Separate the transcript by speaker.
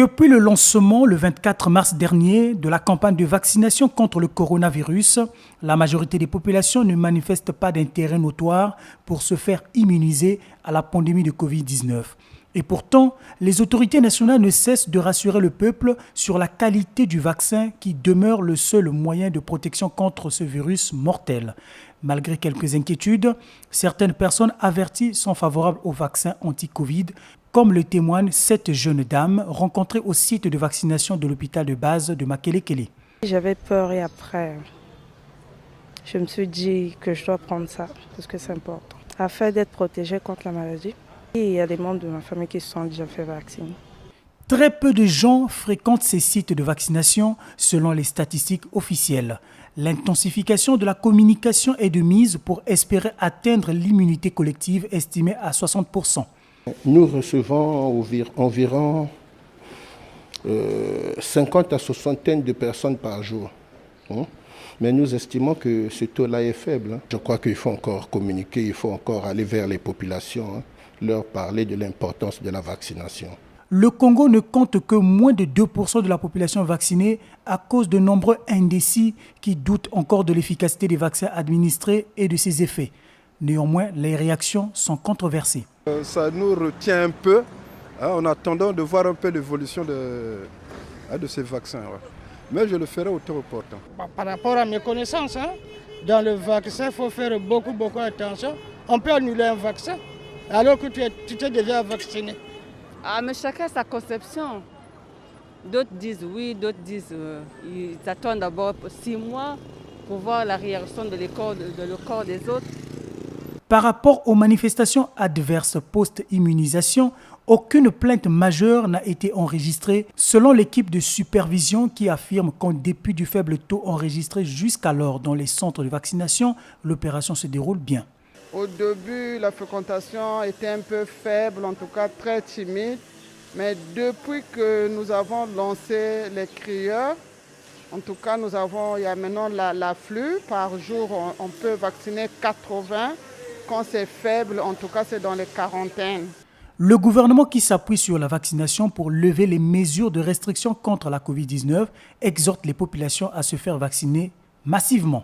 Speaker 1: Depuis le lancement le 24 mars dernier de la campagne de vaccination contre le coronavirus, la majorité des populations ne manifestent pas d'intérêt notoire pour se faire immuniser à la pandémie de Covid-19. Et pourtant, les autorités nationales ne cessent de rassurer le peuple sur la qualité du vaccin qui demeure le seul moyen de protection contre ce virus mortel. Malgré quelques inquiétudes, certaines personnes averties sont favorables au vaccin anti-Covid, comme le témoigne cette jeune dame rencontrée au site de vaccination de l'hôpital de base de Makelekele.
Speaker 2: J'avais peur et après, je me suis dit que je dois prendre ça parce que c'est important, afin d'être protégée contre la maladie. Et il y a des membres de ma famille qui se sont déjà fait vacciner.
Speaker 1: Très peu de gens fréquentent ces sites de vaccination selon les statistiques officielles. L'intensification de la communication est de mise pour espérer atteindre l'immunité collective estimée à 60%.
Speaker 3: Nous recevons environ 50 à 60 de personnes par jour. Mais nous estimons que ce taux-là est faible. Je crois qu'il faut encore communiquer, il faut encore aller vers les populations, leur parler de l'importance de la vaccination.
Speaker 1: Le Congo ne compte que moins de 2% de la population vaccinée à cause de nombreux indécis qui doutent encore de l'efficacité des vaccins administrés et de ses effets. Néanmoins, les réactions sont controversées.
Speaker 4: Ça nous retient un peu, en attendant de voir un peu l'évolution de ces vaccins. Mais je le ferai au temps opportun.
Speaker 5: Par rapport à mes connaissances, dans le vaccin, il faut faire beaucoup attention. On peut annuler un vaccin alors que tu t'es déjà vacciné.
Speaker 6: Mais chacun a sa conception. D'autres disent oui, d'autres disent ils attendent d'abord 6 mois pour voir la réaction de le corps des autres.
Speaker 1: Par rapport aux manifestations adverses post-immunisation, aucune plainte majeure n'a été enregistrée selon l'équipe de supervision qui affirme qu'en dépit du faible taux enregistré jusqu'alors dans les centres de vaccination, l'opération se déroule bien.
Speaker 7: Au début, la fréquentation était un peu faible, en tout cas très timide. Mais depuis que nous avons lancé les crieurs, en tout cas, il y a maintenant l'afflux. Par jour, on peut vacciner 80. Quand c'est faible, en tout cas, c'est dans les quarantaines.
Speaker 1: Le gouvernement qui s'appuie sur la vaccination pour lever les mesures de restriction contre la Covid-19 exhorte les populations à se faire vacciner massivement.